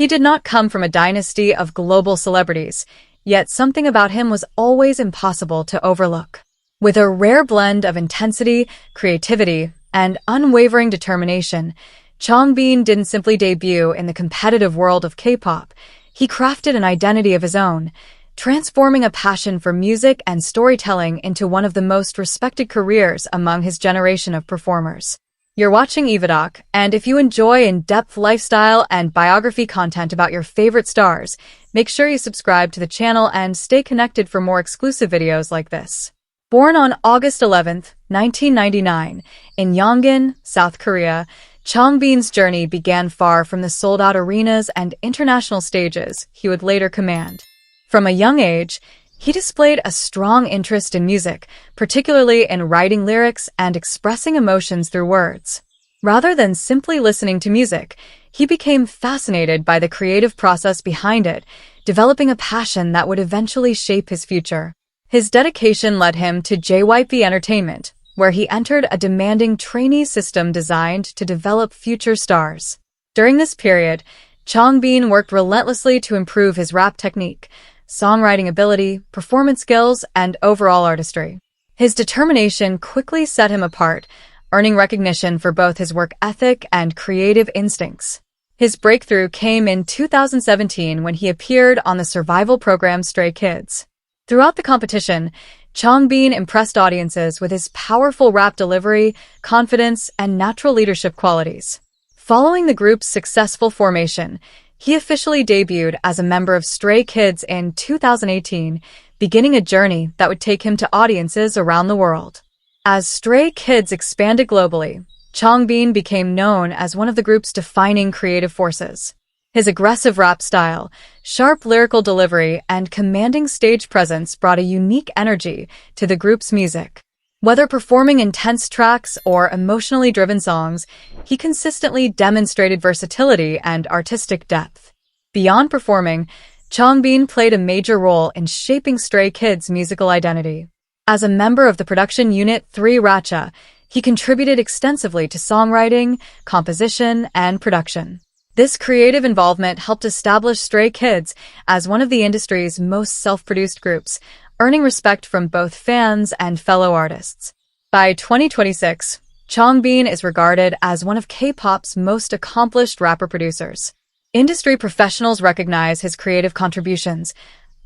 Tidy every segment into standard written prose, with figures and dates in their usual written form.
He did not come from a dynasty of global celebrities, yet something about him was always impossible to overlook. With a rare blend of intensity, creativity, and unwavering determination, Changbin didn't simply debut in the competitive world of K-pop. He crafted an identity of his own, transforming a passion for music and storytelling into one of the most respected careers among his generation of performers. You're watching EvaDoc, and if you enjoy in-depth lifestyle and biography content about your favorite stars, make sure you subscribe to the channel and stay connected for more exclusive videos like this. Born on August 11, 1999, in Yongin, South Korea, Changbin's journey began far from the sold-out arenas and international stages he would later command. From a young age, he displayed a strong interest in music, particularly in writing lyrics and expressing emotions through words. Rather than simply listening to music, he became fascinated by the creative process behind it, developing a passion that would eventually shape his future. His dedication led him to JYP Entertainment, where he entered a demanding trainee system designed to develop future stars. During this period, Changbin worked relentlessly to improve his rap technique, songwriting ability, performance skills, and overall artistry. His determination quickly set him apart, earning recognition for both his work ethic and creative instincts. His breakthrough came in 2017 when he appeared on the survival program Stray Kids. Throughout the competition, Changbin impressed audiences with his powerful rap delivery, confidence, and natural leadership qualities. Following the group's successful formation, he officially debuted as a member of Stray Kids in 2018, beginning a journey that would take him to audiences around the world. As Stray Kids expanded globally, Changbin became known as one of the group's defining creative forces. His aggressive rap style, sharp lyrical delivery, and commanding stage presence brought a unique energy to the group's music. Whether performing intense tracks or emotionally driven songs, he consistently demonstrated versatility and artistic depth. Beyond performing, Changbin played a major role in shaping Stray Kids' musical identity. As a member of the production unit 3 Racha, he contributed extensively to songwriting, composition, and production. This creative involvement helped establish Stray Kids as one of the industry's most self-produced groups, earning respect from both fans and fellow artists. By 2026, Changbin is regarded as one of K-pop's most accomplished rapper-producers. Industry professionals recognize his creative contributions,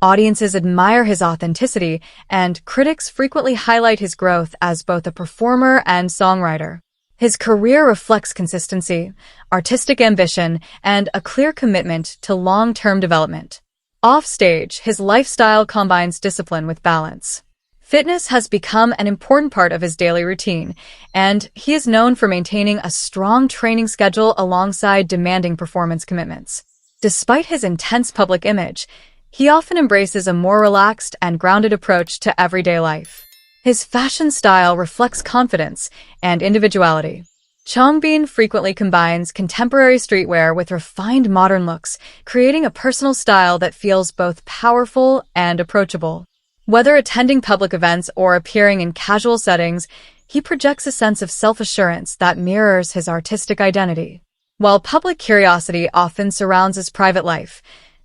audiences admire his authenticity, and critics frequently highlight his growth as both a performer and songwriter. His career reflects consistency, artistic ambition, and a clear commitment to long-term development. Off-stage, his lifestyle combines discipline with balance. Fitness has become an important part of his daily routine, and he is known for maintaining a strong training schedule alongside demanding performance commitments. Despite his intense public image, he often embraces a more relaxed and grounded approach to everyday life. His fashion style reflects confidence and individuality. Changbin frequently combines contemporary streetwear with refined modern looks, creating a personal style that feels both powerful and approachable. Whether attending public events or appearing in casual settings, he projects a sense of self-assurance that mirrors his artistic identity. While public curiosity often surrounds his private life,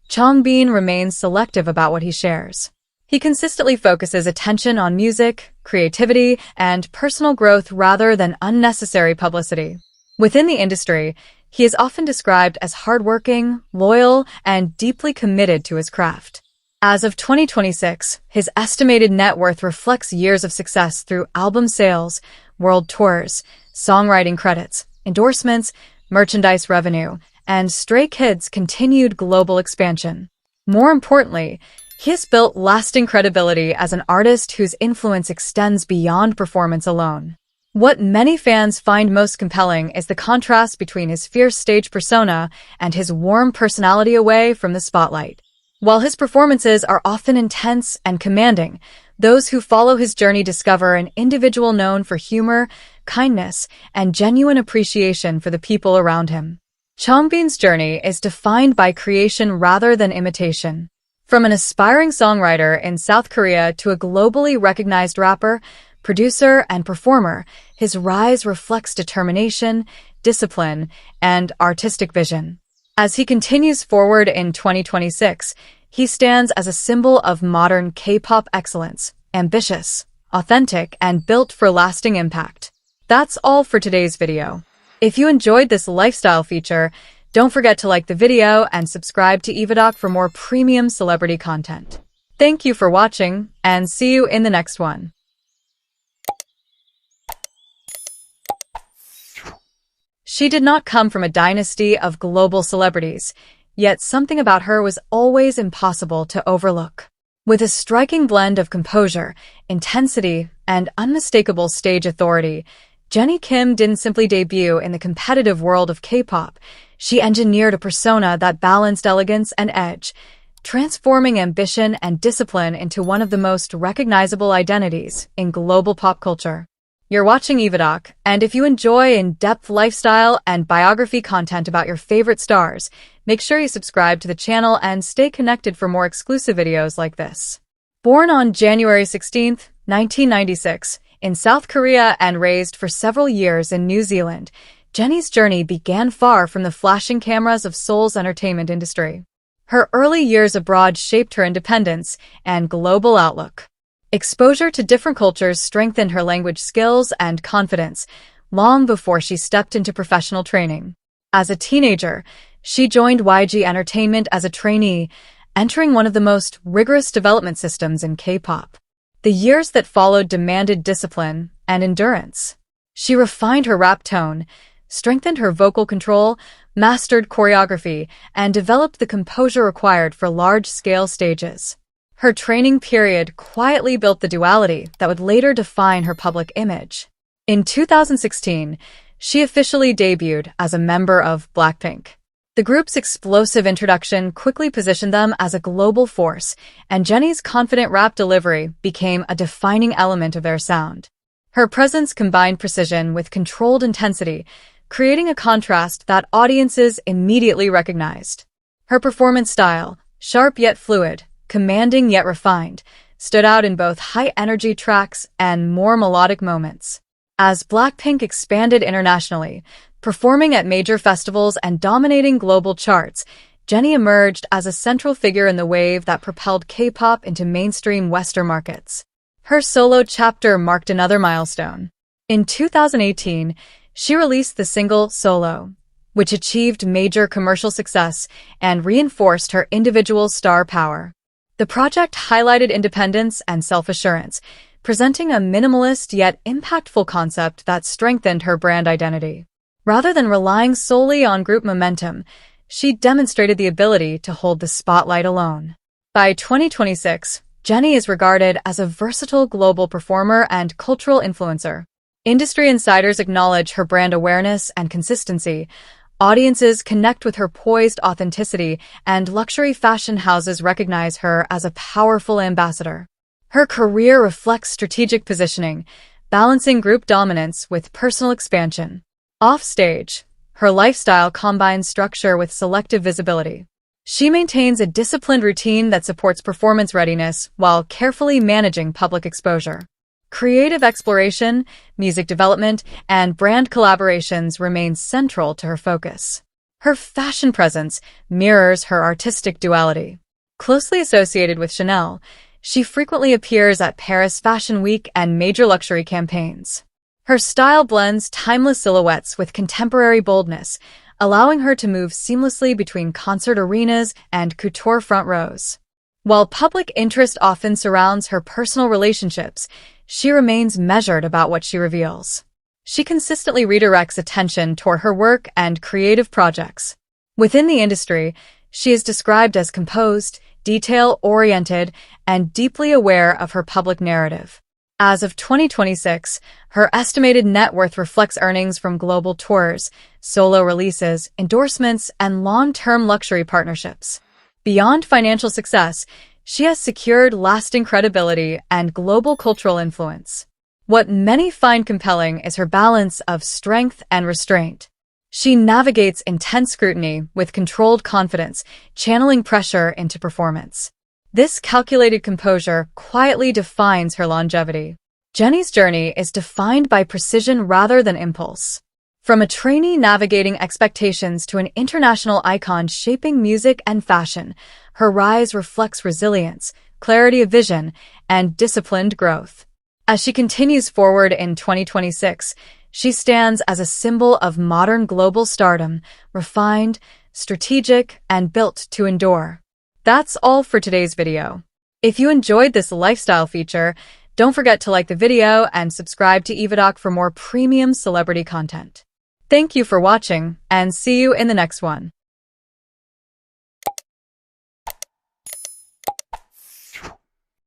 Changbin remains selective about what he shares. He consistently focuses attention on music, creativity, and personal growth rather than unnecessary publicity. Within the industry, he is often described as hardworking, loyal, and deeply committed to his craft. As of 2026, his estimated net worth reflects years of success through album sales, world tours, songwriting credits, endorsements, merchandise revenue, and Stray Kids' continued global expansion. More importantly, he has built lasting credibility as an artist whose influence extends beyond performance alone. What many fans find most compelling is the contrast between his fierce stage persona and his warm personality away from the spotlight. While his performances are often intense and commanding, those who follow his journey discover an individual known for humor, kindness, and genuine appreciation for the people around him. Changbin's journey is defined by creation rather than imitation. From an aspiring songwriter in South Korea to a globally recognized rapper, producer, and performer, his rise reflects determination, discipline, and artistic vision. As he continues forward in 2026, he stands as a symbol of modern K-pop excellence, ambitious, authentic, and built for lasting impact. That's all for today's video. If you enjoyed this lifestyle feature, don't forget to like the video and subscribe to EvaDoc for more premium celebrity content. Thank you for watching, and see you in the next one. She did not come from a dynasty of global celebrities, yet something about her was always impossible to overlook. With a striking blend of composure, intensity, and unmistakable stage authority, Jennie Kim didn't simply debut in the competitive world of K-pop. She engineered a persona that balanced elegance and edge, transforming ambition and discipline into one of the most recognizable identities in global pop culture. You're watching EvaDoc, and if you enjoy in-depth lifestyle and biography content about your favorite stars, make sure you subscribe to the channel and stay connected for more exclusive videos like this. Born on January 16, 1996, in South Korea and raised for several years in New Zealand, Jennie's journey began far from the flashing cameras of Seoul's entertainment industry. Her early years abroad shaped her independence and global outlook. Exposure to different cultures strengthened her language skills and confidence long before she stepped into professional training. As a teenager, she joined YG Entertainment as a trainee, entering one of the most rigorous development systems in K-pop. The years that followed demanded discipline and endurance. She refined her rap tone, strengthened her vocal control, mastered choreography, and developed the composure required for large-scale stages. Her training period quietly built the duality that would later define her public image. In 2016, she officially debuted as a member of BLACKPINK. The group's explosive introduction quickly positioned them as a global force, and Jennie's confident rap delivery became a defining element of their sound. Her presence combined precision with controlled intensity, creating a contrast that audiences immediately recognized. Her performance style, sharp yet fluid, commanding yet refined, stood out in both high-energy tracks and more melodic moments. As BLACKPINK expanded internationally, performing at major festivals and dominating global charts, Jennie emerged as a central figure in the wave that propelled K-pop into mainstream Western markets. Her solo chapter marked another milestone. In 2018, she released the single Solo, which achieved major commercial success and reinforced her individual star power. The project highlighted independence and self-assurance, presenting a minimalist yet impactful concept that strengthened her brand identity. Rather than relying solely on group momentum, she demonstrated the ability to hold the spotlight alone. By 2026, Jennie is regarded as a versatile global performer and cultural influencer. Industry insiders acknowledge her brand awareness and consistency. Audiences connect with her poised authenticity, and luxury fashion houses recognize her as a powerful ambassador. Her career reflects strategic positioning, balancing group dominance with personal expansion. Offstage, her lifestyle combines structure with selective visibility. She maintains a disciplined routine that supports performance readiness while carefully managing public exposure. Creative exploration, music development, and brand collaborations remain central to her focus. Her fashion presence mirrors her artistic duality. Closely associated with Chanel, she frequently appears at Paris Fashion Week and major luxury campaigns. Her style blends timeless silhouettes with contemporary boldness, allowing her to move seamlessly between concert arenas and couture front rows. While public interest often surrounds her personal relationships, she remains measured about what she reveals. She consistently redirects attention toward her work and creative projects. Within the industry, she is described as composed, detail-oriented, and deeply aware of her public narrative. As of 2026, her estimated net worth reflects earnings from global tours, solo releases, endorsements, and long-term luxury partnerships. Beyond financial success, she has secured lasting credibility and global cultural influence. What many find compelling is her balance of strength and restraint. She navigates intense scrutiny with controlled confidence, channeling pressure into performance. This calculated composure quietly defines her longevity. Jennie's journey is defined by precision rather than impulse. From a trainee navigating expectations to an international icon shaping music and fashion, her rise reflects resilience, clarity of vision, and disciplined growth. As she continues forward in 2026, she stands as a symbol of modern global stardom, refined, strategic, and built to endure. That's all for today's video. If you enjoyed this lifestyle feature, don't forget to like the video and subscribe to EvaDoc for more premium celebrity content. Thank you for watching, and see you in the next one.